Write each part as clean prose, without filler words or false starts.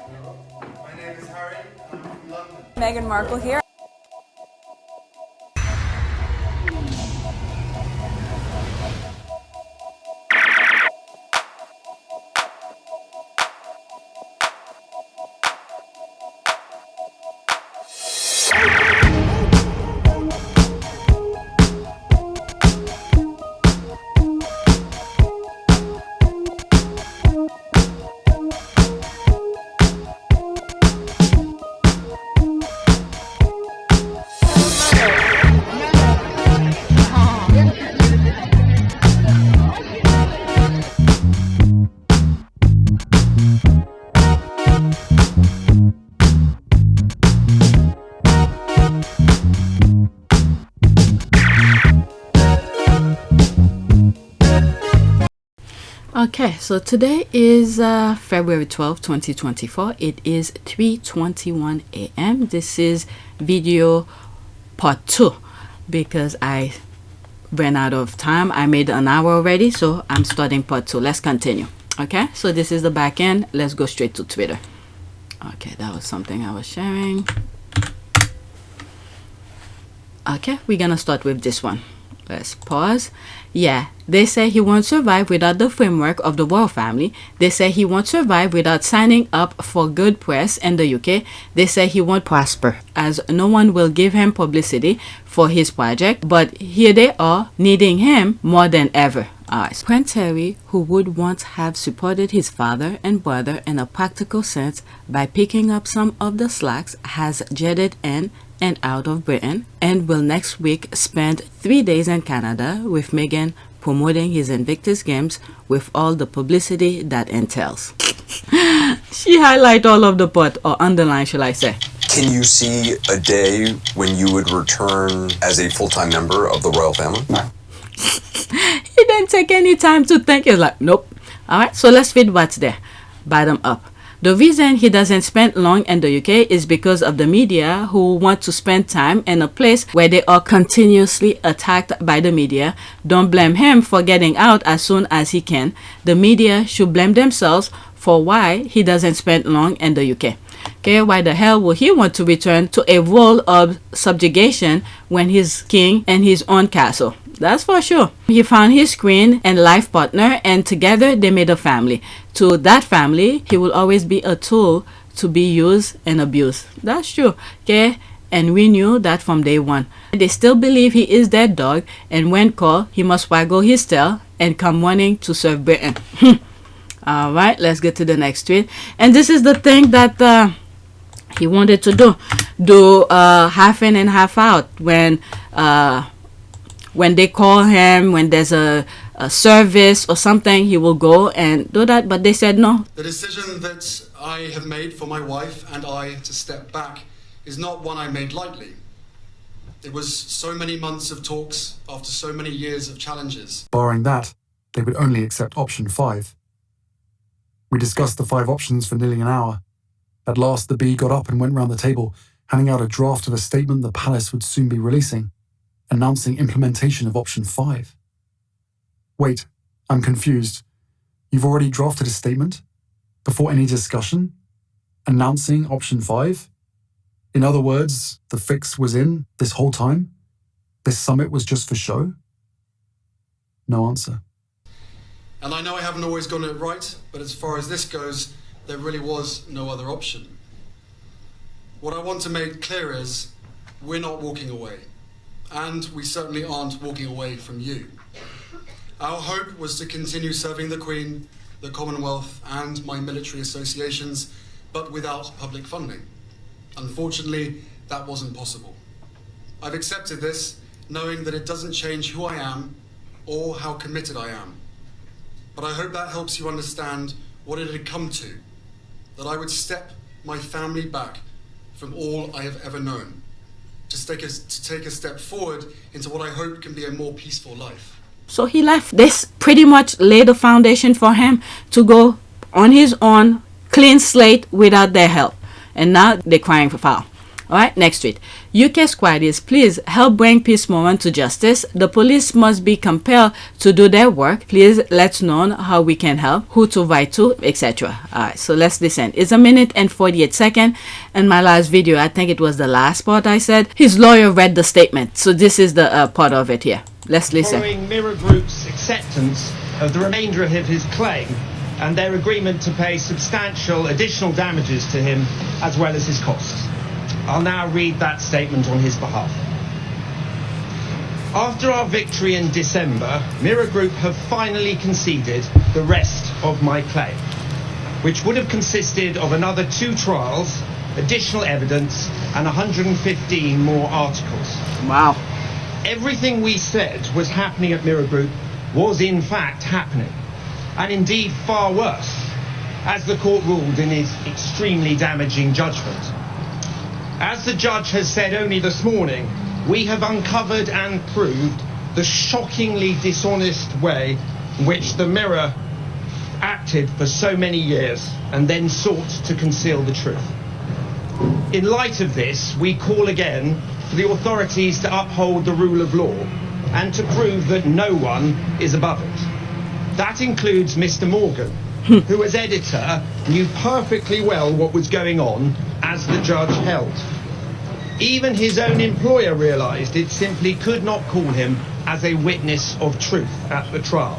My name is Harry, and I'm from London. Meghan Markle here. Okay, so today is February 12th, 2024. It is 3:21 a.m. This is video part 2 because I ran out of time. I made an hour already, so I'm starting part 2. Let's continue. Okay, so this is the back end. Let's go straight to Twitter. Okay, that was something I was sharing. Okay, we're gonna start with this one. Let's pause. Yeah, they say he won't survive without the framework of the royal family. They say he won't survive without signing up for good press in the UK. They say he won't prosper as no one will give him publicity for his project. But here they are needing him more than ever. Alright, Prince Harry, who would once have supported his father and brother in a practical sense by picking up some of the slacks, has jetted in and out of Britain and will next week spend 3 days in Canada with Meghan promoting his Invictus Games with all the publicity that entails. She highlight all of the part, or underline shall I say. Can you see a day when you would return as a full-time member of the royal family? No. He didn't take any time to think. He's like, nope. Alright, so let's read what's there. Bottom up. The reason he doesn't spend long in the UK is because of the media who want to spend time in a place where they are continuously attacked by the media. Don't blame him for getting out as soon as he can. The media should blame themselves for why he doesn't spend long in the UK. Okay, why the hell would he want to return to a role of subjugation when he's king in his own castle? That's for sure. He found his queen and life partner, and together they made a family. To that family, he will always be a tool to be used and abused. That's true. Okay, and we knew that from day one. They still believe he is their dog, and when called, he must waggle his tail and come running to serve Britain. All right, let's get to the next tweet. And this is the thing that he wanted to do half in and half out when they call him, when there's a service or something, he will go and do that, but they said no. The decision that I have made for my wife and I to step back is not one I made lightly. It was so many months of talks after so many years of challenges. Barring that, they would only accept option 5. We discussed the 5 options for nearly an hour. At last, the bee got up and went round the table, handing out a draft of a statement the palace would soon be releasing, announcing implementation of option 5. Wait, I'm confused. You've already drafted a statement? Before any discussion? Announcing option 5? In other words, the fix was in this whole time? This summit was just for show? No answer. And I know I haven't always gotten it right, but as far as this goes, there really was no other option. What I want to make clear is, we're not walking away. And we certainly aren't walking away from you. Our hope was to continue serving the Queen, the Commonwealth, and my military associations, but without public funding. Unfortunately, that wasn't possible. I've accepted this, knowing that it doesn't change who I am or how committed I am. But I hope that helps you understand what it had come to, that I would step my family back from all I have ever known, to take a step forward into what I hope can be a more peaceful life. So he left. This pretty much laid the foundation for him to go on his own, clean slate, without their help. And now they're crying for foul. Alright, next tweet. UK squaddies, please help bring Piss Moron to justice. The police must be compelled to do their work. Please let's know how we can help, who to write to, etc. Alright, so let's listen. It's 1 minute and 48 seconds. In my last video, I think it was the last part I said, his lawyer read the statement. So this is the part of it here. Let's listen. Following Mirror Group's acceptance of the remainder of his claim and their agreement to pay substantial additional damages to him as well as his costs. I'll now read that statement on his behalf. After our victory in December, Mirror Group have finally conceded the rest of my claim, which would have consisted of another 2 trials, additional evidence, and 115 more articles. Wow. Everything we said was happening at Mirror Group was in fact happening, and indeed far worse, as the court ruled in his extremely damaging judgment. As the judge has said only this morning, we have uncovered and proved the shockingly dishonest way in which the Mirror acted for so many years and then sought to conceal the truth. In light of this, we call again for the authorities to uphold the rule of law and to prove that no one is above it. That includes Mr. Morgan, who as editor knew perfectly well what was going on as the judge held. Even his own employer realised it simply could not call him as a witness of truth at the trial.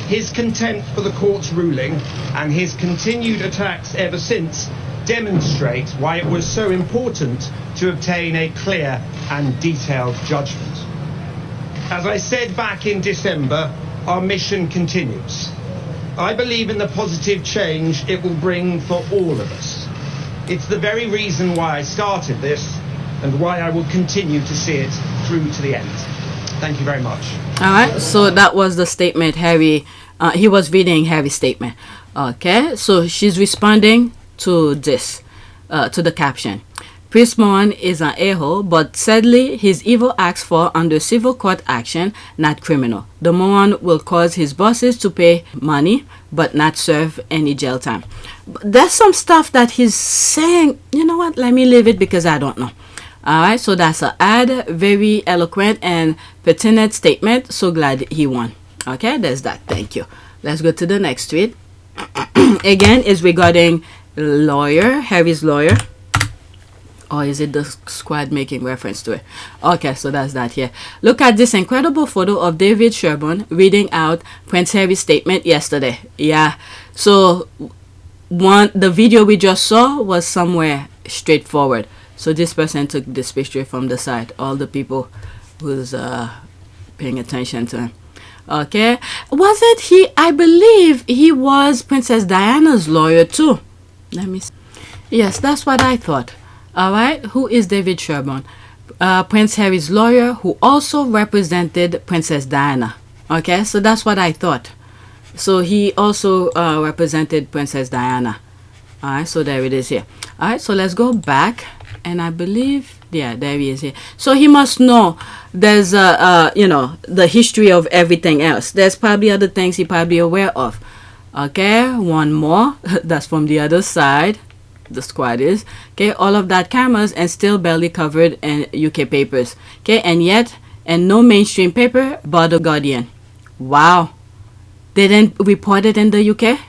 His contempt for the court's ruling and his continued attacks ever since demonstrate why it was so important to obtain a clear and detailed judgment. As I said back in December, our mission continues. I believe in the positive change it will bring for all of us. It's the very reason why I started this and why I will continue to see it through to the end. Thank you very much. All right, so that was the statement Harry, he was reading Harry's statement. Okay, so she's responding to this, to the caption. Piss Moron is an a-hole, but sadly his evil acts fall under civil court action, not criminal. The moron will cause his bosses to pay money, but not serve any jail time. There's some stuff that he's saying, you know what, let me leave it because I don't know. Alright, so that's an ad, very eloquent and pertinent statement. So glad he won. Okay, there's that. Thank you. Let's go to the next tweet. Again, is regarding lawyer, Harry's lawyer. Or is it the squad making reference to it? Okay, so that's that here. Look at this incredible photo of David Sherborne reading out Prince Harry's statement yesterday. Yeah, so the video we just saw was somewhere straightforward. So this person took this picture from the side. All the people who's paying attention to him. Okay, wasn't he? I believe he was Princess Diana's lawyer too. Let me see. Yes, that's what I thought. All right, who is David Sherborne? Prince Harry's lawyer who also represented Princess Diana. Okay, so that's what I thought. So he also represented Princess Diana. All right, so there it is here. All right, so let's go back. And I believe, yeah, there he is here. So he must know there's, you know, the history of everything else. There's probably other things he probably aware of. Okay, one more. That's from the other side. The squad is. Okay, all of that cameras and still barely covered in UK papers. Okay, and yet, and no mainstream paper but The Guardian. Wow. They didn't report it in the UK?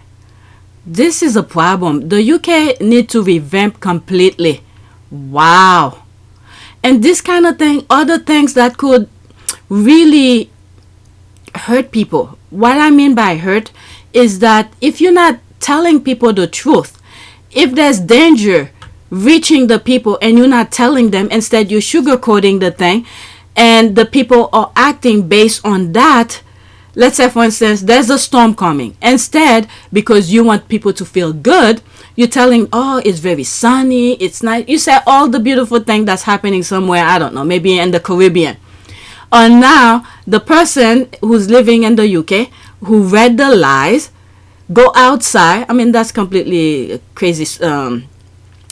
This is a problem. The UK need to revamp completely. Wow. And this kind of thing, other things that could really hurt people. What I mean by hurt is that if you're not telling people the truth, if there's danger reaching the people and you're not telling them, instead you're sugarcoating the thing, and the people are acting based on that. Let's say, for instance, there's a storm coming. Instead, because you want people to feel good, you're telling, oh, it's very sunny, it's nice. You say all the beautiful thing that's happening somewhere, I don't know, maybe in the Caribbean. Or now, the person who's living in the UK, who read the lies, go outside. I mean, that's completely a crazy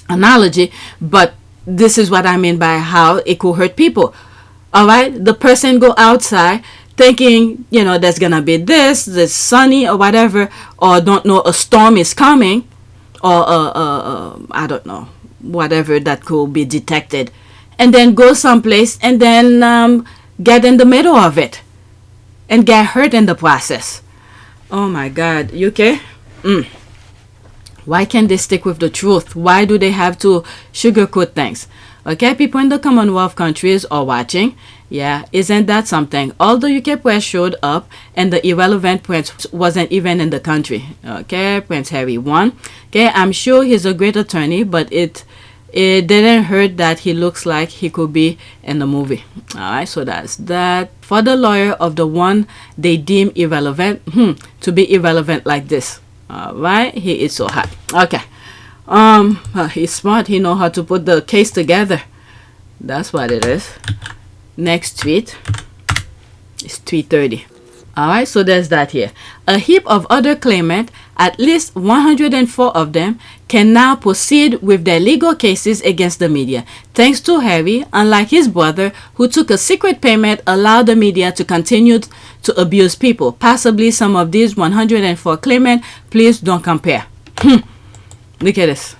analogy, but this is what I mean by how it could hurt people. All right? The person go outside thinking, you know, there's going to be this sunny or whatever, or don't know a storm is coming, or I don't know, whatever that could be detected. and then go someplace and then get in the middle of it and get hurt in the process. Oh my God, UK? Why can't they stick with the truth? Why do they have to sugarcoat things? Okay, people in the Commonwealth countries are watching. Yeah, isn't that something? All the UK press showed up and the irrelevant prince wasn't even in the country. Okay, Prince Harry won. Okay, I'm sure he's a great attorney, but it didn't hurt that he looks like he could be in the movie. Alright, so that's that. For the lawyer of the one they deem irrelevant, to be irrelevant like this. Alright, he is so hot. Okay. He's smart. He know how to put the case together. That's what it is. Next tweet is 3:30. Alright, so there's that here. A heap of other claimants, at least 104 of them, can now proceed with their legal cases against the media. Thanks to Harry, unlike his brother, who took a secret payment, allowed the media to continue to abuse people. Possibly some of these 104 claimants, please don't compare. Look at this.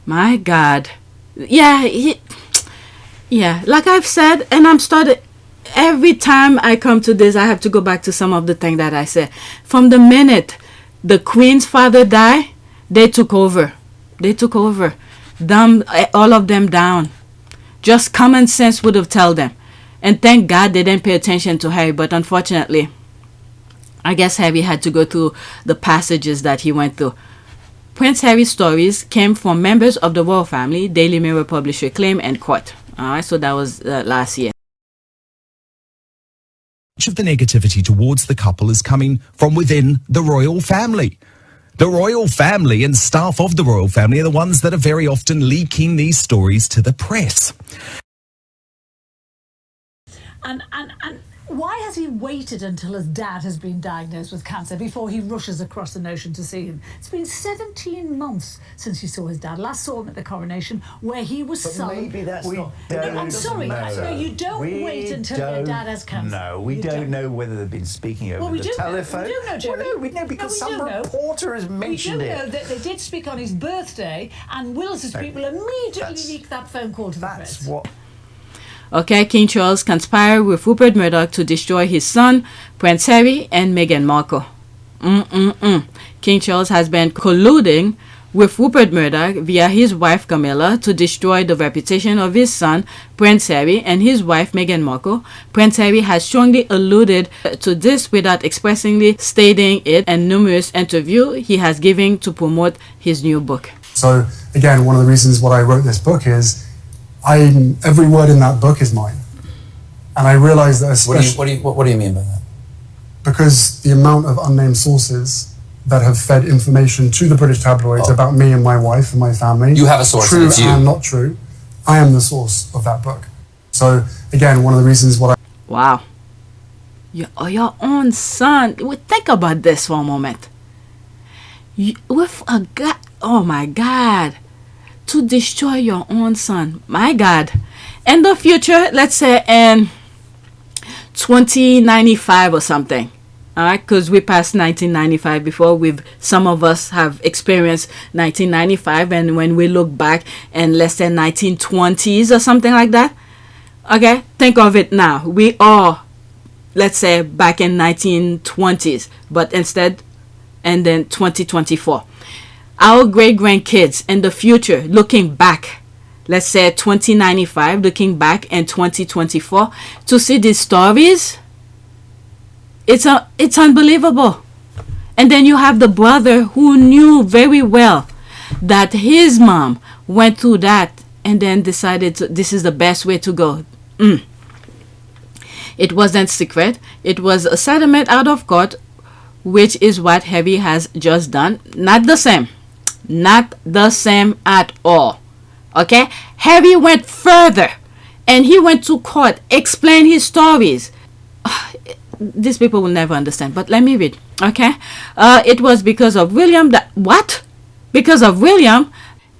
My God. Yeah, like I've said, and I'm started. Every time I come to this, I have to go back to some of the things that I said. From the minute the Queen's father died, they took over. They took over. Dumbed all of them down. Just common sense would have told them. And thank God they didn't pay attention to Harry. But unfortunately, I guess Harry had to go through the passages that he went through. Prince Harry's stories came from members of the royal family, Daily Mirror publisher claim and court. Alright, so that was last year. Much of the negativity towards the couple is coming from within the royal family. The royal family and staff of the royal family are the ones that are very often leaking these stories to the press. And why has he waited until his dad has been diagnosed with cancer before he rushes across the ocean to see him? It's been 17 months since he saw his dad. Last saw him at the coronation where he was sung. Maybe that's not... I'm sorry. No, you don't wait until your dad has cancer. No, we don't know whether they've been speaking over the telephone. We do know, Jerry. Well, no, we know because some reporter has mentioned it. We do know that they did speak on his birthday, and Wills's people immediately leaked that phone call to the press. That's what... Okay, King Charles conspired with Rupert Murdoch to destroy his son, Prince Harry, and Meghan Markle. King Charles has been colluding with Rupert Murdoch via his wife Camilla to destroy the reputation of his son, Prince Harry, and his wife Meghan Markle. Prince Harry has strongly alluded to this without expressly stating it in numerous interviews he has given to promote his new book. So, again, one of the reasons why I wrote this book is every word in that book is mine. And I realize that especially... What do you mean by that? Because the amount of unnamed sources that have fed information to the British tabloids about me and my wife and my family... You have a source, true and it's you. and not true. I am the source of that book. So, again, one of the reasons why... Wow. Your own son. Think about this for a moment. With a God... Oh, my God. To destroy your own son. My God. In the future, let's say in 2095 or something. Alright, because we passed 1995 before. Some of us have experienced 1995, and when we look back in less than 1920s or something like that. Okay, think of it now. We are, let's say, back in 1920s, but instead, and then 2024. Our great-grandkids in the future, looking back, let's say 2095, looking back in 2024, to see these stories, it's unbelievable. And then you have the brother who knew very well that his mom went through that and then decided this is the best way to go. It wasn't secret. It was a settlement out of court, which is what Harry has just done. Not the same. Not the same at all. Okay? Harry went further and he went to court, explained his stories. These people will never understand, but let me read. Okay? It was because of William that... What? Because of William?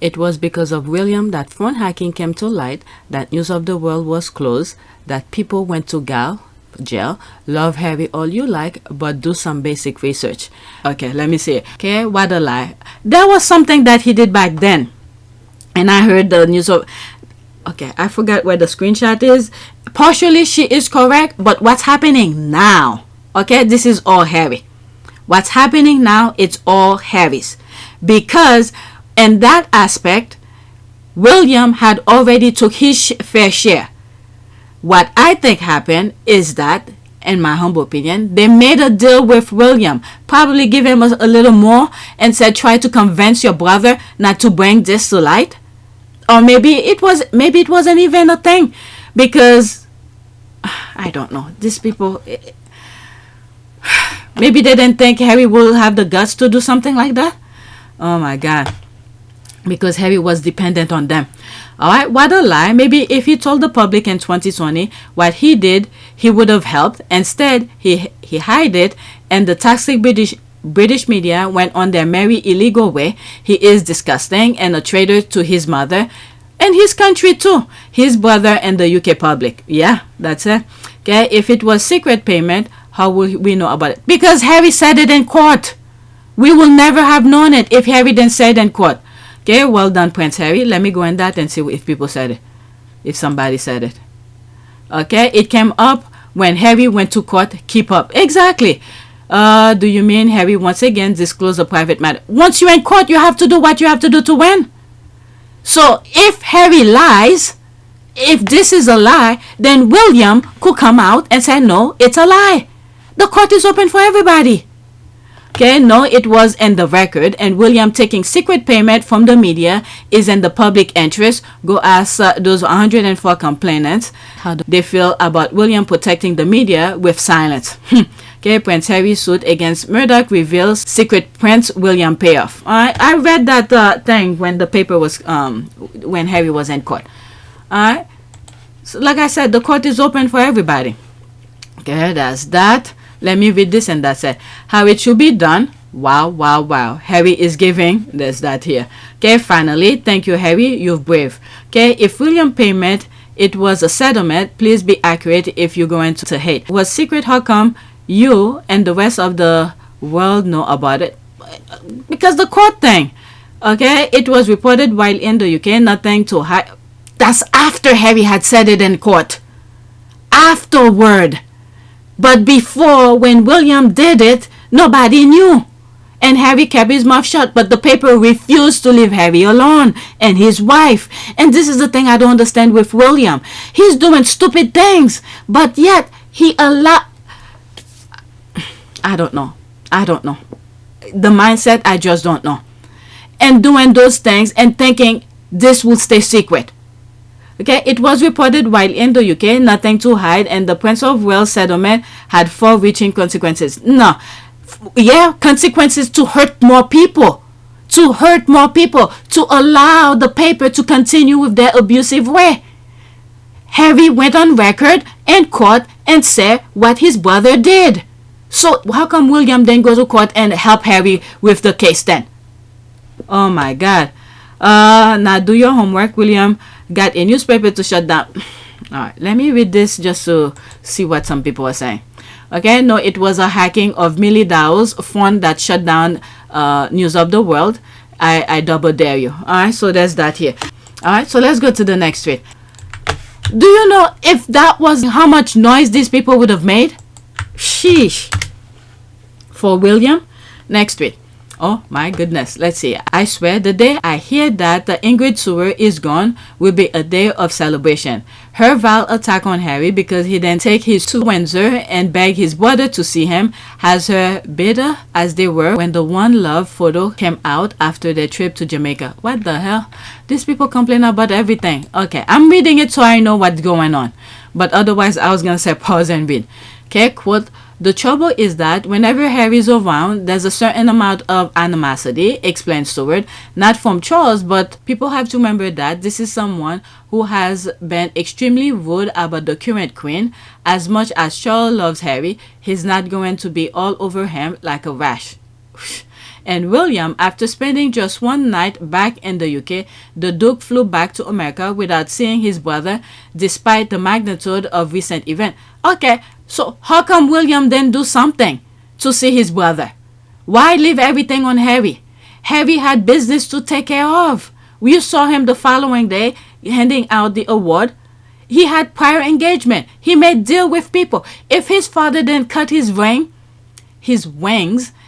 It was because of William that phone hacking came to light, that news of the world was closed, that people went to jail. Love Harry all you like, but do some basic research. Okay, let me see. Okay, what a lie. There was something that he did back then, and I heard the news of, okay, I forgot where the screenshot is. Partially she is correct, but what's happening now, okay, this is all Harry. What's happening now, it's all Harry's, because in that aspect William had already took his fair share. What I think happened is that, in my humble opinion, they made a deal with William, probably give him a little more, and said, try to convince your brother not to bring this to light. Or maybe it wasn't even a thing, because I don't know, these people, maybe they didn't think Harry will have the guts to do something like that. Oh my God, because Harry was dependent on them. Alright, what a lie. Maybe if he told the public in 2020 what he did, he would have helped. Instead, he hid it, and the toxic British media went on their merry illegal way. He is disgusting and a traitor to his mother and his country too, his brother and the UK public. Yeah, that's it. Okay, if it was secret payment, how will we know about it? Because Harry said it in court. We will never have known it if Harry didn't say it in court. Okay, well done, Prince Harry. Let me go in that and see if people said it. If somebody said it. Okay, it came up when Harry went to court. Keep up. Exactly. Do you mean Harry once again disclosed a private matter? Once you're in court, you have to do what you have to do to win. So if Harry lies, if this is a lie, then William could come out and say, no, it's a lie. The court is open for everybody. Okay, no, it was in the record, and William taking secret payment from the media is in the public interest. Go ask those 104 complainants how they feel about William protecting the media with silence. Okay, Prince Harry's suit against Murdoch reveals secret Prince William payoff. I read that thing when the paper was when Harry was in court. Alright, so like I said, the court is open for everybody. Okay, that's that. Let me read this, and that's it. How it should be done. Wow, wow, wow. Harry is giving. There's that here. Okay, finally. Thank you, Harry. You're brave. Okay, if William payment, it was a settlement, please be accurate if you're going to hate. Was secret, how come you and the rest of the world know about it? Because the court thing. Okay, it was reported while in the UK, nothing to hide. That's after Harry had said it in court. Afterward. But before, when William did it, nobody knew. And Harry kept his mouth shut. But the paper refused to leave Harry alone and his wife. And this is the thing I don't understand with William. He's doing stupid things. But yet, he allowed... I don't know. The mindset, I just don't know. And doing those things and thinking this will stay secret. Okay, it was reported while in the UK, nothing to hide, and the Prince of Wales settlement had far-reaching consequences. No, yeah, consequences to hurt more people. To allow the paper to continue with their abusive way. Harry went on record in court and said what his brother did. So how come William then go to court and help Harry with the case then? Oh my God. Now do your homework. William got a newspaper to shut down. Alright, let me read this just to see what some people are saying. Okay, no, it was a hacking of Millie Dowell's phone that shut down News of the World. I double dare you. Alright, so there's that here. Alright, so let's go to the next tweet. Do you know if that was how much noise these people would have made? Sheesh. For William. Next tweet. Oh my goodness. Let's see. I swear the day I hear that the Ingrid Sewer is gone will be a day of celebration. Her vile attack on Harry because he didn't take his to Windsor and beg his brother to see him has her bitter as they were when the One Love photo came out after their trip to Jamaica. What the hell? These people complain about everything. Okay, I'm reading it so I know what's going on. But otherwise I was gonna say pause and read. Okay, quote. The trouble is that whenever Harry's around, there's a certain amount of animosity, explains Stewart, not from Charles, but people have to remember that this is someone who has been extremely rude about the current queen. As much as Charles loves Harry, he's not going to be all over him like a rash. And William, after spending just one night back in the UK, the Duke flew back to America without seeing his brother, despite the magnitude of recent events. Okay, so how come William didn't do something to see his brother? Why leave everything on Harry? Harry had business to take care of. We saw him the following day handing out the award. He had prior engagement. He made deal with people. If his father didn't cut his wings,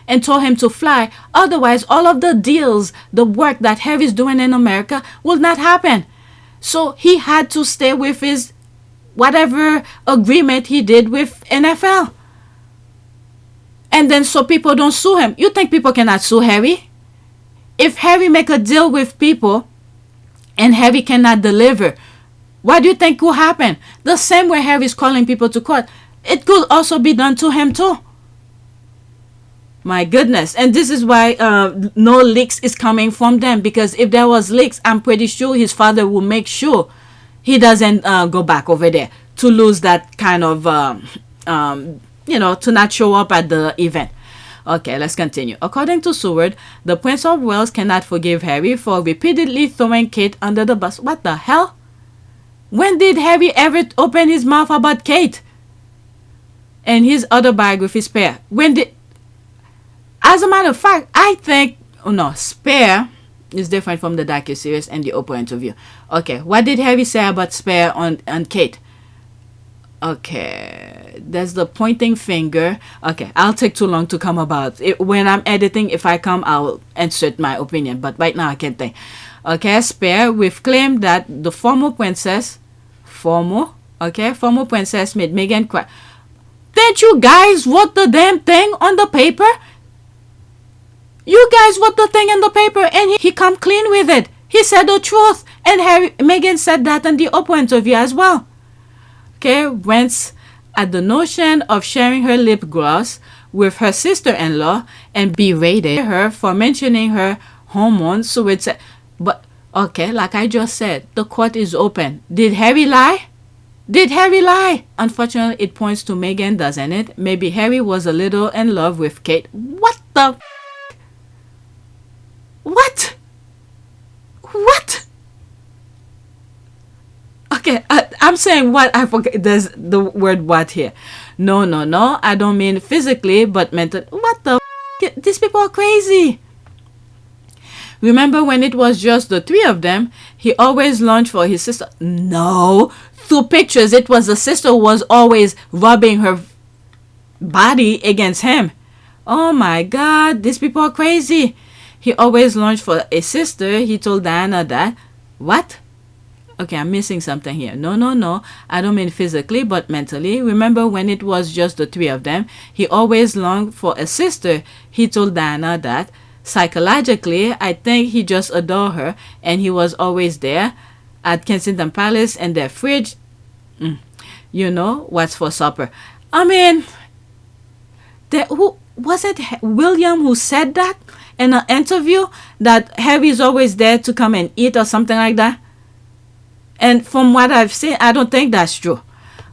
and told him to fly, otherwise all of the deals, the work that Harry's doing in America will not happen. So he had to stay with his whatever agreement he did with NFL. And then so people don't sue him. You think people cannot sue Harry? If Harry make a deal with people and Harry cannot deliver, what do you think will happen? The same way Harry's calling people to court, it could also be done to him too. My goodness. And this is why no leaks is coming from them, because if there was leaks, I'm pretty sure his father will make sure he doesn't go back over there to lose that kind of to not show up at the event. Okay, let's continue. According to Seward, the Prince of Wales cannot forgive Harry for repeatedly throwing Kate under the bus. What the hell? When did Harry ever open his mouth about Kate and his autobiography Spare? When did... As a matter of fact, I think... Oh no, Spare is different from the docuseries and the Oprah interview. Okay, what did Harry say about Spare on Kate? Okay, there's the pointing finger. Okay, I'll take too long to come about it. When I'm editing, if I come, I'll insert my opinion. But right now, I can't think. Okay, Spare, we've claimed that the former princess made Meghan cry. Didn't you guys wrote the damn thing on the paper? You guys wrote the thing in the paper and he come clean with it. He said the truth. And Meghan said that in the Oprah interview as well. Okay, whence at the notion of sharing her lip gloss with her sister-in-law and berated her for mentioning her hormones. So it's... But, okay, like I just said, the court is open. Did Harry lie? Did Harry lie? Unfortunately, it points to Meghan, doesn't it? Maybe Harry was a little in love with Kate. What the... What? What? Okay, I'm saying what? I forget. There's the word what here. No. I don't mean physically, but mentally. What the f? These people are crazy. Remember when it was just the three of them? He always lunged for his sister. No. Through pictures, it was the sister who was always rubbing her body against him. Oh my God, these people are crazy. He always lunged for a sister. He told Diana that. What? Okay, I'm missing something here. No. I don't mean physically, but mentally. Remember when it was just the three of them? He always longed for a sister. He told Diana that. Psychologically, I think he just adored her, and he was always there at Kensington Palace and their fridge. You know, what's for supper. I mean, who was it? William who said that in an interview, that Harry is always there to come and eat or something like that. And from what I've seen, I don't think that's true.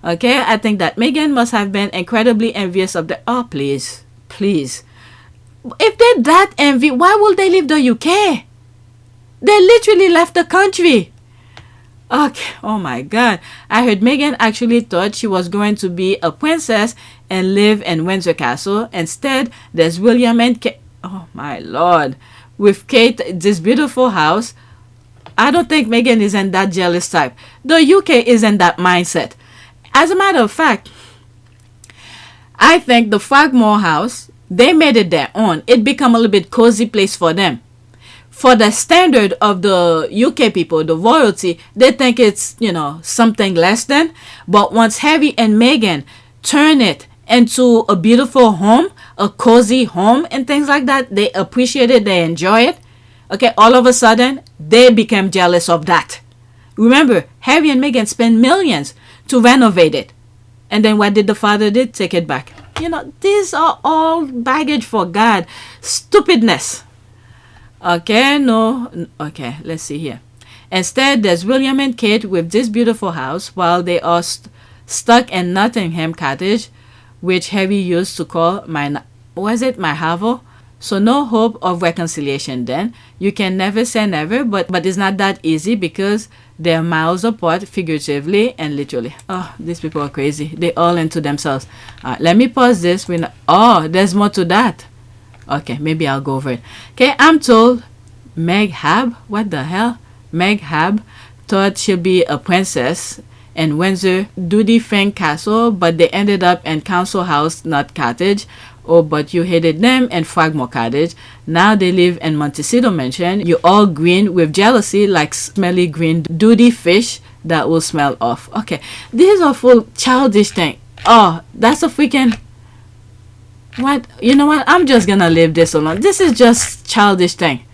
Okay, I think that Meghan must have been incredibly envious of the... Oh, please. If they're that envy, why would they leave the UK? They literally left the country. Okay, oh my God. I heard Meghan actually thought she was going to be a princess and live in Windsor Castle. Instead, there's William and Kate. Oh my Lord. With Kate, this beautiful house. I don't think Meghan is in that jealous type. The UK is in that mindset. As a matter of fact, I think the Frogmore house, they made it their own. It became a little bit cozy place for them. For the standard of the UK people, the royalty, they think it's, something less than. But once Harry and Meghan turn it into a beautiful home, a cozy home and things like that, they appreciate it, they enjoy it. Okay, all of a sudden, they became jealous of that. Remember, Harry and Meghan spent millions to renovate it. And then what did the father do? Take it back. These are all baggage for God. Stupidness. Okay, no. Okay, let's see here. Instead, there's William and Kate with this beautiful house while they are stuck in Nottingham Cottage, which Harry used to call my hovel. So no hope of reconciliation then. You can never say never, but it's not that easy because they're miles apart figuratively and literally. Oh, these people are crazy. They all into themselves. Let me pause this. There's more to that. Okay, maybe I'll go over it. Okay, I'm told Meg Hab. What the hell? Meghan thought she'd be a princess in Windsor Duty-Free Castle, but they ended up in Council House, not Cottage. Oh, but you hated them in Frogmore Cottage. Now they live in Montecito Mansion. You all green with jealousy like smelly green duty fish that will smell off. Okay, this is a full childish thing. Oh, that's a freaking... What? You know what? I'm just gonna leave this alone. This is just childish thing.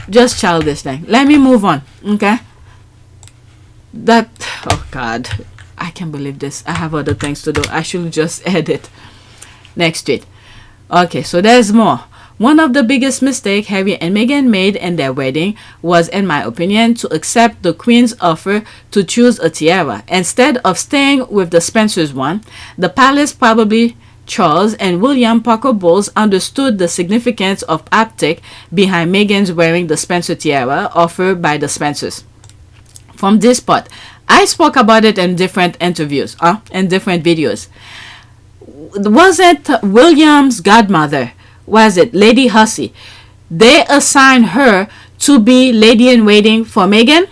Just childish thing. Let me move on, okay? That... Oh, God. I can't believe this. I have other things to do. I should just edit. Next tweet. Okay, so there's more. One of the biggest mistakes Harry and Meghan made in their wedding was, in my opinion, to accept the Queen's offer to choose a tiara. Instead of staying with the Spencer's one, the palace, probably Charles and William Parker Bowles, understood the significance of APTS behind Meghan's wearing the Spencer tiara offered by the Spencers. From this part, I spoke about it in different interviews, in different videos. Wasn't William's godmother, was it Lady Hussey? They assigned her to be lady-in-waiting for Meghan,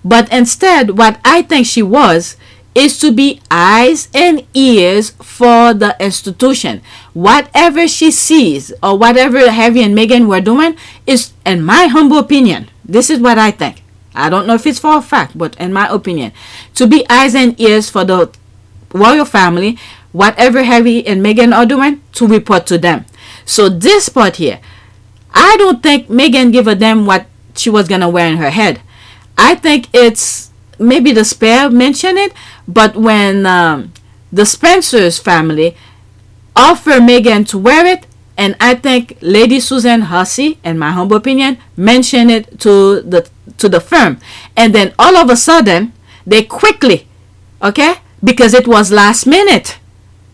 but instead what I think she was is to be eyes and ears for the institution. Whatever she sees or whatever Harry and Meghan were doing is, in my humble opinion, this is what I think. I don't know if it's for a fact, but in my opinion, to be eyes and ears for the royal family, whatever Harry and Meghan are doing, to report to them. So this part here, I don't think Meghan gave a damn what she was going to wear in her head. I think it's, maybe the spare mentioned it, but when the Spencers family offered Meghan to wear it, and I think Lady Susan Hussey, in my humble opinion, mentioned it to the firm. And then all of a sudden, they quickly, okay, because it was last minute.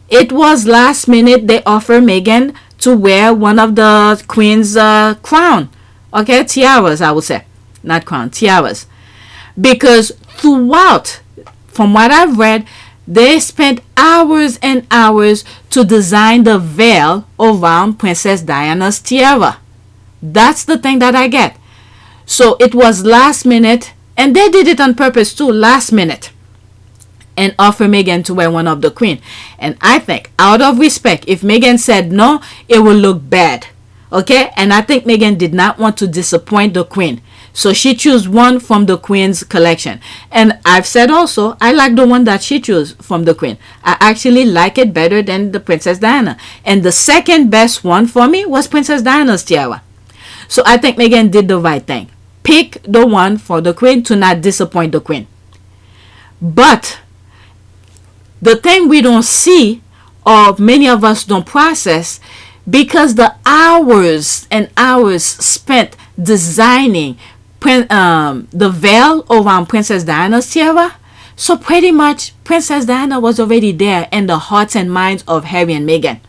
It was last minute they offered Meghan to wear one of the Queen's crown. Okay, tiaras, I would say. Not crown, tiaras. Because throughout, from what I've read, they spent hours and hours to design the veil around Princess Diana's tiara. That's the thing that I get. So it was last minute, and they did it on purpose too, last minute, and offer Meghan to wear one of the Queen. And I think, out of respect, if Meghan said no, it will look bad. Okay? And I think Meghan did not want to disappoint the Queen. So she chose one from the Queen's collection. And I've said also, I like the one that she chose from the Queen. I actually like it better than the Princess Diana. And the second best one for me was Princess Diana's tiara. So I think Meghan did the right thing. Pick the one for the Queen to not disappoint the Queen. But the thing we don't see, or many of us don't process, because the hours and hours spent designing the veil around Princess Diana's tiara, so pretty much Princess Diana was already there in the hearts and minds of Harry and Meghan.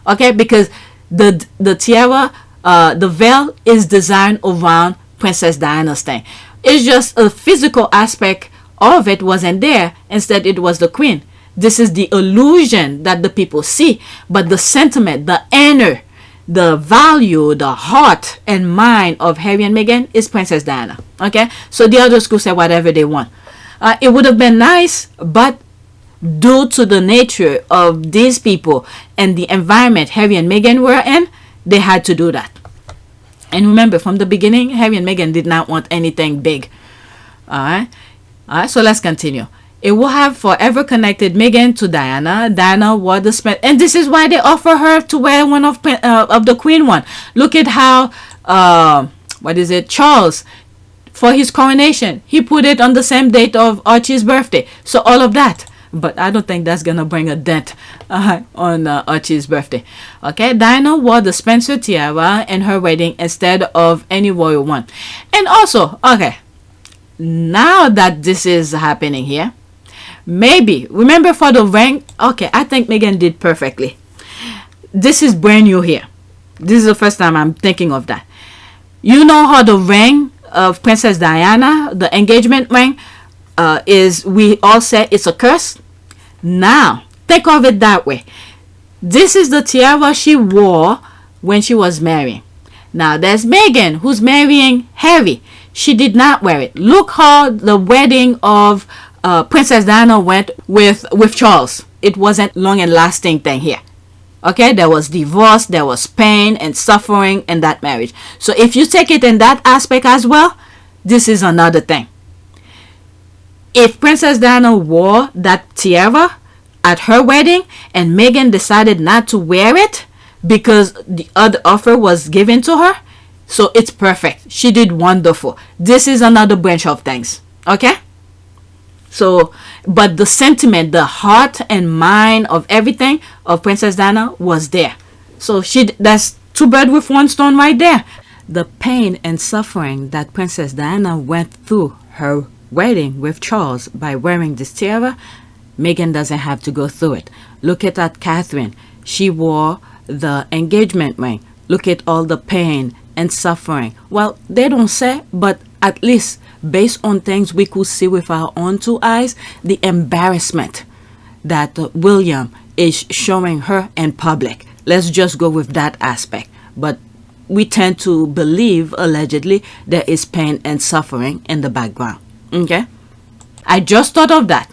Okay, because the tiara, the veil is designed around Princess Diana's thing. It's just a physical aspect of it wasn't there. Instead, it was the Queen. This is the illusion that the people see, but the sentiment, the inner, the value, the heart and mind of Harry and Meghan is Princess Diana. Okay, so the others could say whatever they want. It would have been nice, but due to the nature of these people and the environment Harry and Meghan were in, they had to do that. And remember, from the beginning, Harry and Meghan did not want anything big. Alright, so let's continue. It will have forever connected Meghan to Diana. Diana wore the and this is why they offer her to wear one of the Queen one. Look at how Charles, for his coronation, he put it on the same date of Archie's birthday. So all of that. But I don't think that's gonna bring a dent on Archie's birthday. Okay, Diana wore the Spencer tiara in her wedding instead of any royal one. And also, okay, now that this is happening here, maybe, remember for the ring, okay, I think Meghan did perfectly. This is brand new here. This is the first time I'm thinking of that. You know how the ring of Princess Diana, the engagement ring, is, we all say it's a curse. Now, think of it that way. This is the tiara she wore when she was married. Now there's Meghan, who's marrying Harry. She did not wear it. Look how the wedding of Princess Diana went with Charles. It wasn't long and lasting thing here. Okay, there was divorce, there was pain and suffering in that marriage. So if you take it in that aspect as well, this is another thing. If Princess Diana wore that tiara at her wedding and Meghan decided not to wear it because the other offer was given to her, so it's perfect. She did wonderful. This is another branch of things. Okay? So, but the sentiment, the heart and mind of everything of Princess Diana was there. So that's two birds with one stone right there. The pain and suffering that Princess Diana went through her wedding with Charles by wearing this tiara, Meghan doesn't have to go through it. Look at that Catherine. She wore the engagement ring. Look at all the pain and suffering. Well, they don't say, but at least based on things we could see with our own two eyes, the embarrassment that William is showing her in public. Let's just go with that aspect. But we tend to believe, allegedly, there is pain and suffering in the background. Okay? I just thought of that.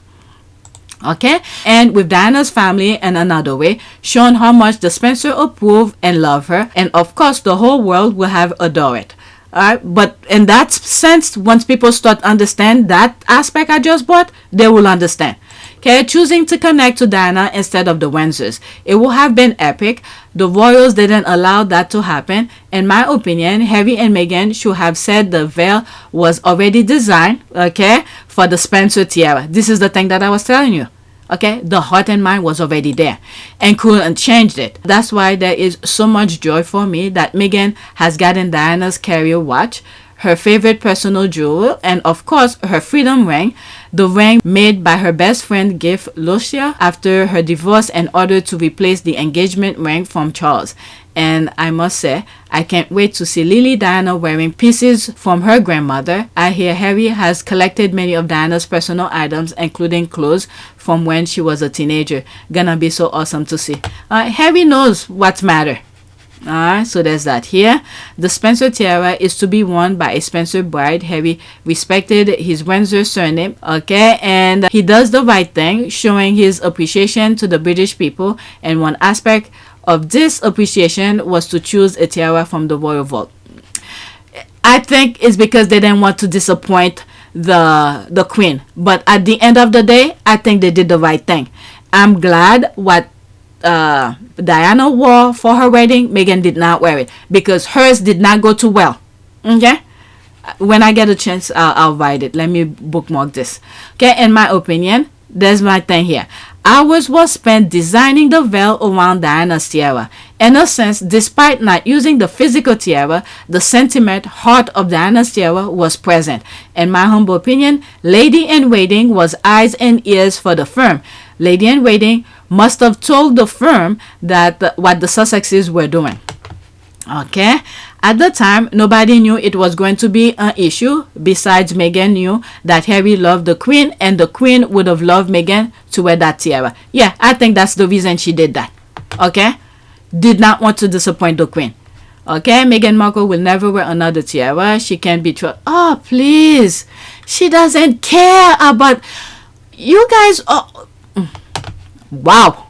Okay? And with Diana's family in another way, showing how much the Spencer approve and love her. And of course, the whole world will have adore it. Alright? But in that sense, once people start understand that aspect I just brought, they will understand. Okay, choosing to connect to Diana instead of the Windsors. It would have been epic. The royals didn't allow that to happen. In my opinion, Harry and Meghan should have said the veil was already designed, okay, for the Spencer tiara. This is the thing that I was telling you. Okay, the heart and mind was already there and couldn't change it. That's why there is so much joy for me that Meghan has gotten Diana's carrier watch, her favorite personal jewel, and of course her freedom ring, the ring made by her best friend Gift Lucia after her divorce in order to replace the engagement ring from Charles. And I must say, I can't wait to see Lily Diana wearing pieces from her grandmother. I hear Harry has collected many of Diana's personal items, including clothes from when she was a teenager. Gonna be so awesome to see. Harry knows what's matter. Alright, so there's that here. The Spencer tiara is to be worn by a Spencer bride. Harry respected his Windsor surname, okay, and he does the right thing, showing his appreciation to the British people. And one aspect of this appreciation was to choose a tiara from the royal vault. I think it's because they didn't want to disappoint the queen, but at the end of the day, I think they did the right thing. I'm glad what Diana wore for her wedding, Meghan did not wear it because hers did not go too well. Okay, when I get a chance, I'll write it. Let me bookmark this. Okay, in my opinion, there's my thing here. Hours was spent designing the veil around Diana's tiara. In a sense, despite not using the physical tiara, the sentiment heart of Diana's tiara was present. In my humble opinion, Lady in Waiting was eyes and ears for the firm. Lady in Waiting must have told the firm that what the Sussexes were doing. Okay, at the time, nobody knew it was going to be an issue. Besides, Meghan knew that Harry loved the queen, and the queen would have loved Meghan to wear that tiara. Yeah, I think that's the reason she did that. Okay, did not want to disappoint the queen. Okay, Meghan Markle will never wear another tiara. She can't be trusted. Oh, please, she doesn't care about you guys. Oh, wow.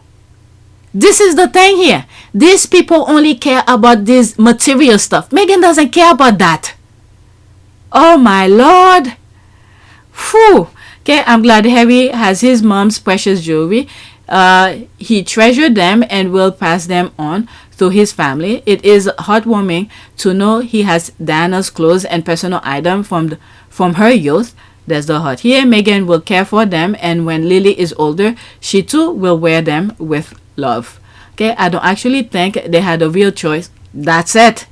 This is the thing here. These people only care about this material stuff. Meghan doesn't care about that. Oh my lord. Phew. Okay, I'm glad Harry has his mom's precious jewelry. He treasured them and will pass them on to his family. It is heartwarming to know he has Diana's clothes and personal items from her youth. There's the heart here. Meghan will care for them, and when Lily is older, she too will wear them with love. Okay, I don't actually think they had a real choice. That's it.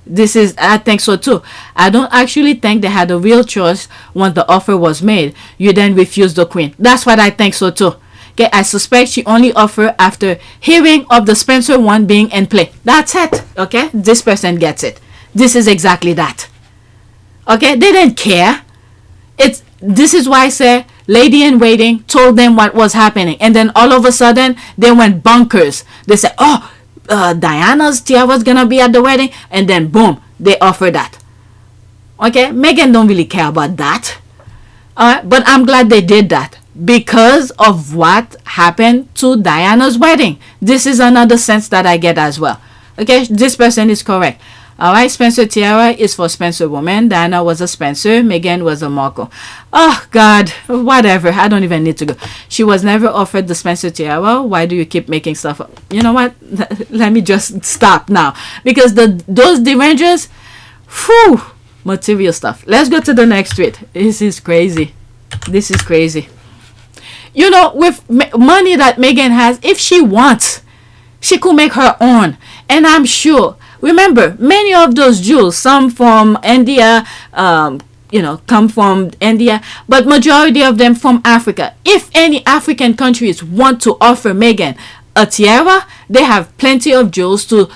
I think so too. I don't actually think they had a real choice when the offer was made. You then refuse the queen. That's what I think so too. Okay, I suspect she only offered after hearing of the Spencer one being in play. That's it. Okay, this person gets it. This is exactly that. Okay, they didn't care. This is why I say Lady in Waiting told them what was happening, and then all of a sudden they went bonkers. They said, oh, Diana's tiara was gonna be at the wedding, and then boom, they offer that. Okay, Meghan don't really care about that. But I'm glad they did that because of what happened to Diana's wedding. This is another sense that I get as well. Okay, this person is correct. Alright, Spencer Tiara is for Spencer woman. Diana was a Spencer. Meghan was a Markle. Oh, God. Whatever. I don't even need to go. She was never offered the Spencer Tiara. Why do you keep making stuff up? You know what? Let me just stop now. Because those derangers, whew, material stuff. Let's go to the next tweet. This is crazy. This is crazy. You know, with money that Meghan has, if she wants, she could make her own. And I'm sure, remember, many of those jewels, some from India, come from India, but majority of them from Africa. If any African countries want to offer Meghan a tiara, they have plenty of jewels to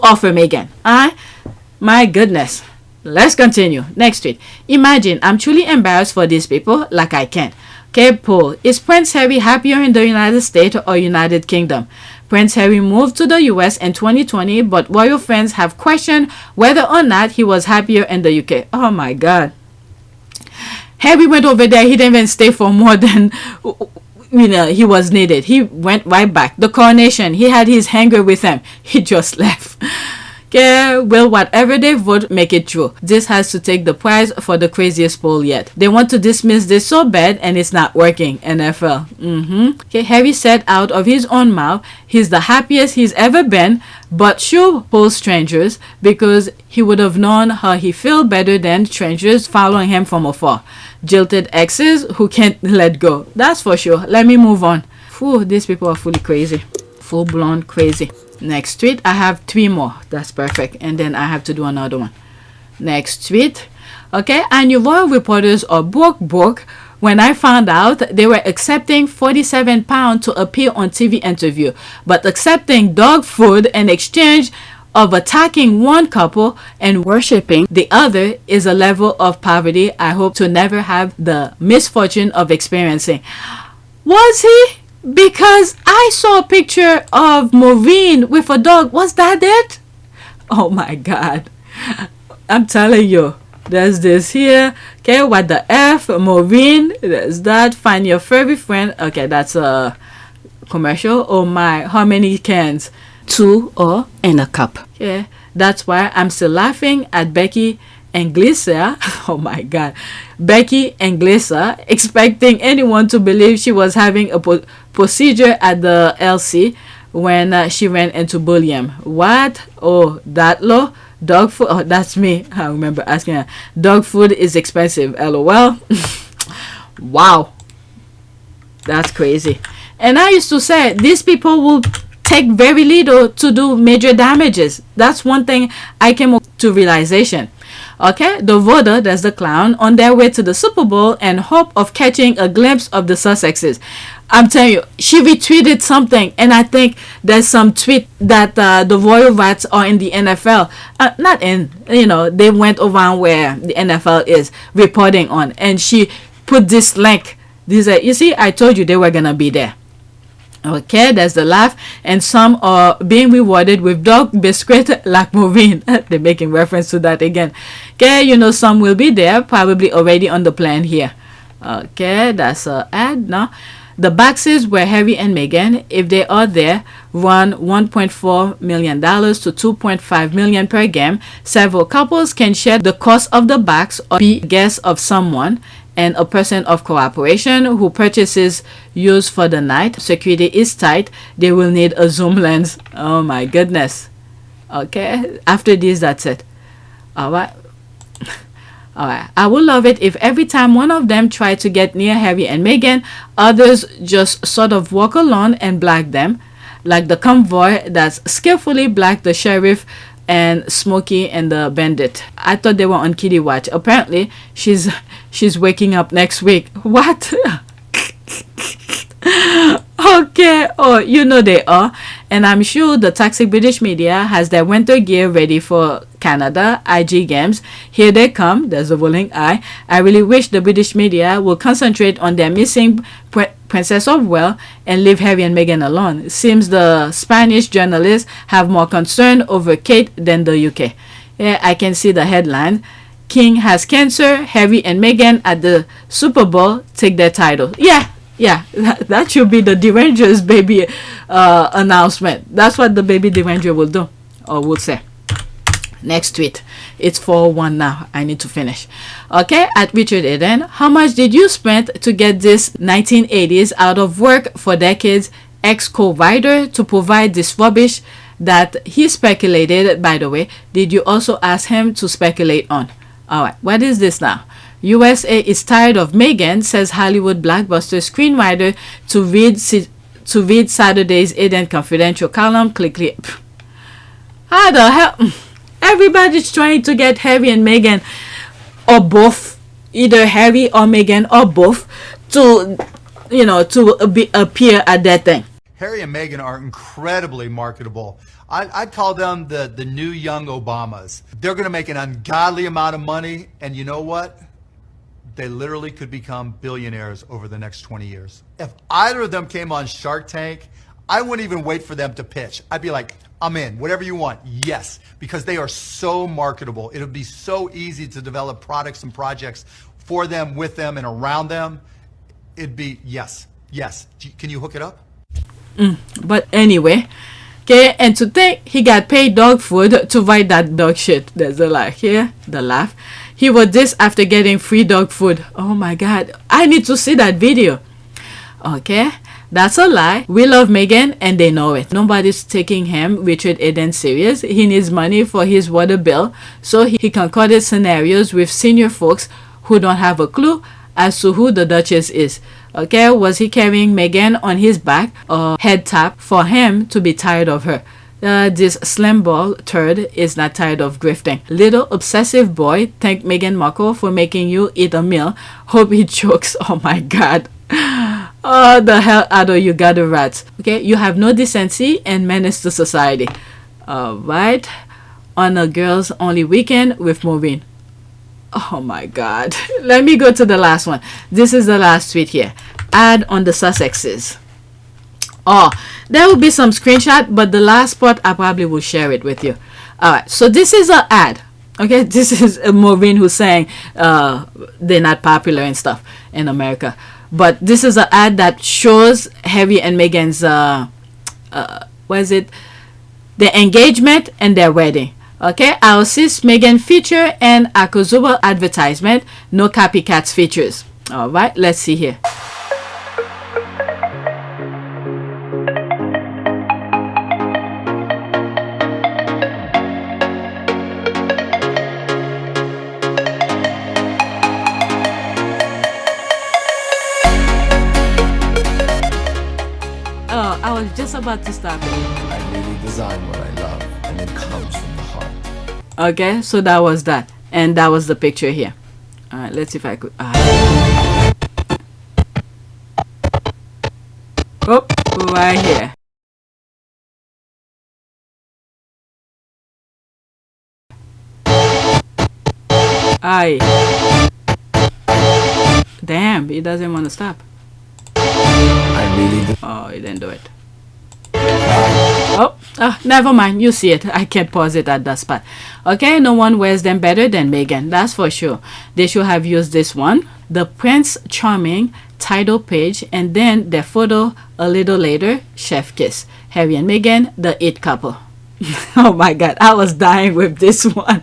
offer Meghan. Alright? My goodness. Let's continue. Next tweet. Imagine, I'm truly embarrassed for these people like I can. Okay, Paul. Is Prince Harry happier in the United States or United Kingdom? Prince Harry moved to the US in 2020, but royal fans have questioned whether or not he was happier in the UK. Oh my God. Harry went over there. He didn't even stay for more than he was needed. He went right back. The coronation, he had his hanger with him. He just left. Okay, will whatever they vote make it true? This has to take the prize for the craziest poll yet. They want to dismiss this so bad and it's not working. NFL. Okay, Harry said out of his own mouth he's the happiest he's ever been, but sure poll strangers because he would have known how he feel better than strangers following him from afar. Jilted exes who can't let go. That's for sure. Let me move on. Whew, these people are fully crazy. Full blown crazy. Next tweet, I have 3 more. That's perfect. And then I have to do another one. Next tweet. Okay, I knew royal reporters are broke when I found out they were accepting £47 to appear on TV interview, but accepting dog food in exchange of attacking one couple and worshipping the other is a level of poverty I hope to never have the misfortune of experiencing. Was he? Because I saw a picture of Maureen with a dog. Was that it? Oh my God. I'm telling you. There's this here. Okay, what the F? Maureen. There's that. Find your furry friend. Okay, that's a commercial. Oh my. How many cans? 2 or in a cup. Okay, that's why I'm still laughing at Becky and Glissa. Oh my God. Becky and Glissa expecting anyone to believe she was having a procedure at the LC when she ran into bullion. What? Oh, that low? Dog food? Oh, that's me. I remember asking her. Dog food is expensive. LOL. Wow. That's crazy. And I used to say these people will take very little to do major damages. That's one thing I came up to realization. Okay, the voter, that's the clown, on their way to the Superbowl and hope of catching a glimpse of the Sussexes. I'm telling you, she retweeted something, and I think there's some tweet that the royal rats are in the NFL. Not in, they went over where the NFL is reporting on, and she put this link. You see, I told you they were gonna be there. Okay, there's the laugh, and some are being rewarded with dog biscuit like Maureen. They're making reference to that again. Okay, some will be there, probably already on the plan here. Okay, that's a ad now. The boxes where Harry and Meghan, if they are there, run $1.4 million to $2.5 million per game. Several couples can share the cost of the box or be guests of someone and a person of cooperation who purchases used for the night. Security is tight. They will need a zoom lens. Oh my goodness. Okay, after this, that's it. Alright. Alright, I would love it if every time one of them tried to get near Harry and Meghan, others just sort of walk along and block them, like the convoy that's skillfully blocked the sheriff and Smokey and the bandit. I thought they were on Kitty Watch. Apparently, she's waking up next week. What? Okay, oh, they are. And I'm sure the toxic British media has their winter gear ready for Canada IG Games. Here they come. There's a rolling eye. I really wish the British media will concentrate on their missing Princess of Wales and leave Harry and Meghan alone. It seems the Spanish journalists have more concern over Kate than the UK. Yeah, I can see the headline. King has cancer, Harry and Meghan at the Superbowl take their title. Yeah, that should be the Deranger's baby announcement. That's what the baby Deranger will do, or will say. Next tweet. It's 4:01 now. I need to finish. Okay, at Richard Eden. How much did you spend to get this 1980s out of work for decades ex-co-writer to provide this rubbish that he speculated? By the way, did you also ask him to speculate on? Alright, what is this now? USA is tired of Meghan, says Hollywood blockbuster screenwriter to read Saturday's Eden Confidential column. Click. How the hell? Everybody's trying to get Harry and Meghan, or both, either Harry or Meghan or both, to appear at that thing. Harry and Meghan are incredibly marketable. I'd call them the new young Obamas. They're going to make an ungodly amount of money, and you know what? They literally could become billionaires over the next 20 years. If either of them came on Shark Tank, I wouldn't even wait for them to pitch. I'd be like, I'm in, whatever you want, yes, because they are so marketable. It would be so easy to develop products and projects for them, with them, and around them. It'd be, yes. Can you hook it up? But anyway, okay, and to think he got paid dog food to write that dog shit. There's the laugh here, the laugh. He wrote this after getting free dog food. Oh my God, I need to see that video. Okay. That's a lie. We love Meghan and they know it. Nobody's taking him, Richard Eden, serious. He needs money for his water bill, so he concocted scenarios with senior folks who don't have a clue as to who the Duchess is. Okay, was he carrying Meghan on his back or head tap for him to be tired of her? This slim ball turd is not tired of grifting. Little obsessive boy, thank Meghan Markle for making you eat a meal. Hope he chokes. Oh my God. Oh, the hell out of you gutter rats. Okay, you have no decency and menace to society. Alright. On a girls only weekend with Maureen. Oh my God. Let me go to the last one. This is the last tweet here. Ad on the Sussexes. Oh, there will be some screenshot, but the last part I probably will share it with you. Alright, so this is an ad. Okay, this is Maureen who's saying they're not popular and stuff in America. But this is an ad that shows Harry and Meghan's their engagement and their wedding. Okay, I'll assist Meghan feature and Akazuba advertisement. No copycats features. Alright, let's see here. I was just about to stop it. I really design what I love, and it comes from the heart. Okay, so that was that. And that was the picture here. Alright, let's see if I could... Oh, right here. Aye. Damn, he doesn't want to stop. I really do. Oh, he didn't do it. Oh, never mind. You see it. I can't pause it at that spot. Okay, no one wears them better than Meghan. That's for sure. They should have used this one. The Prince Charming title page, and then their photo a little later, chef kiss. Harry and Meghan, the it couple. Oh my God, I was dying with this one.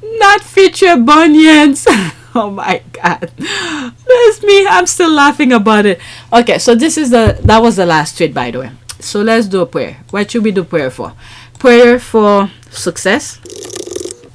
Not feature bunions. Oh my God, that's me. I'm still laughing about it. Okay, so that was the last tweet, by the way. So let's do a prayer. What should we do prayer for? Prayer for success.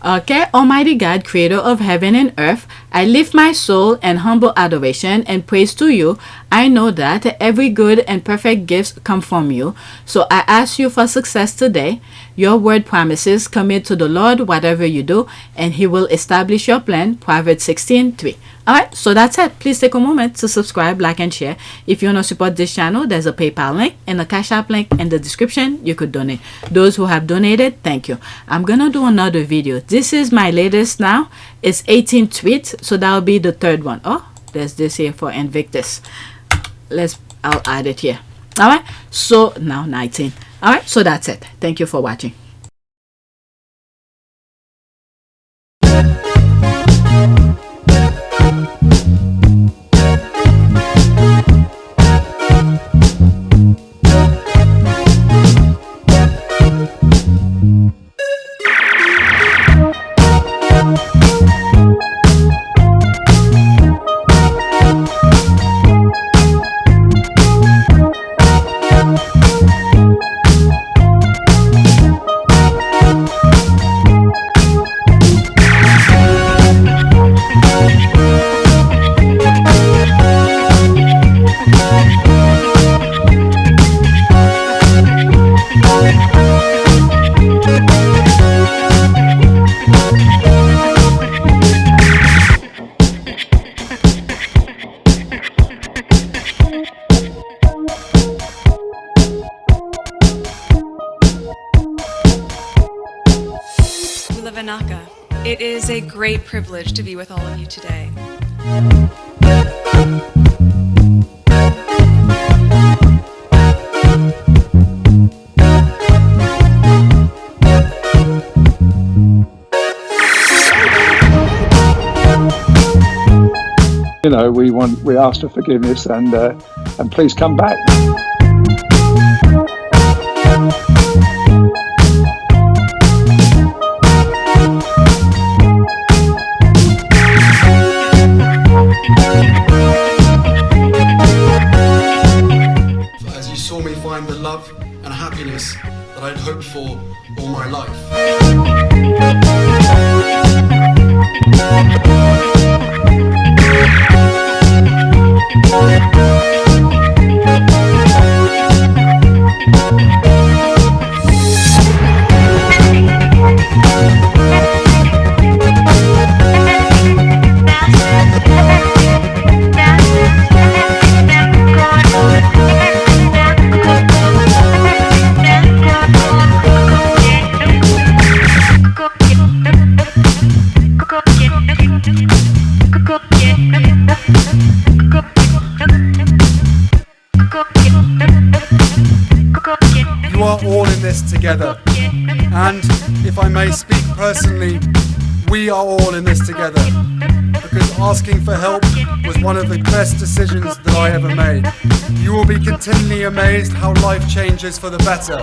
Okay, Almighty God, creator of heaven and earth, I lift my soul and humble adoration and praise to you. I know that every good and perfect gift come from you. So I ask you for success today. Your word promises, commit to the Lord whatever you do, and he will establish your plan. Proverbs 16:3. Alright, so that's it. Please take a moment to subscribe, like, and share. If you want to support this channel, there's a PayPal link and a Cash App link in the description. You could donate. Those who have donated, thank you. I'm gonna do another video. This is my latest now. It's 18 tweets, so that'll be the third one. Oh, there's this here for Invictus. I'll add it here. All right, so now 19. All right, so that's it. Thank you for watching. It is a great privilege to be with all of you today. You know, we ask for forgiveness and please come back. As you saw me find the love and happiness that I'd hoped for all my life. You are all in this together, and if I may speak personally, we are all in this together, because asking for help was one of the best decisions that I ever made. You will be continually amazed how life changes for the better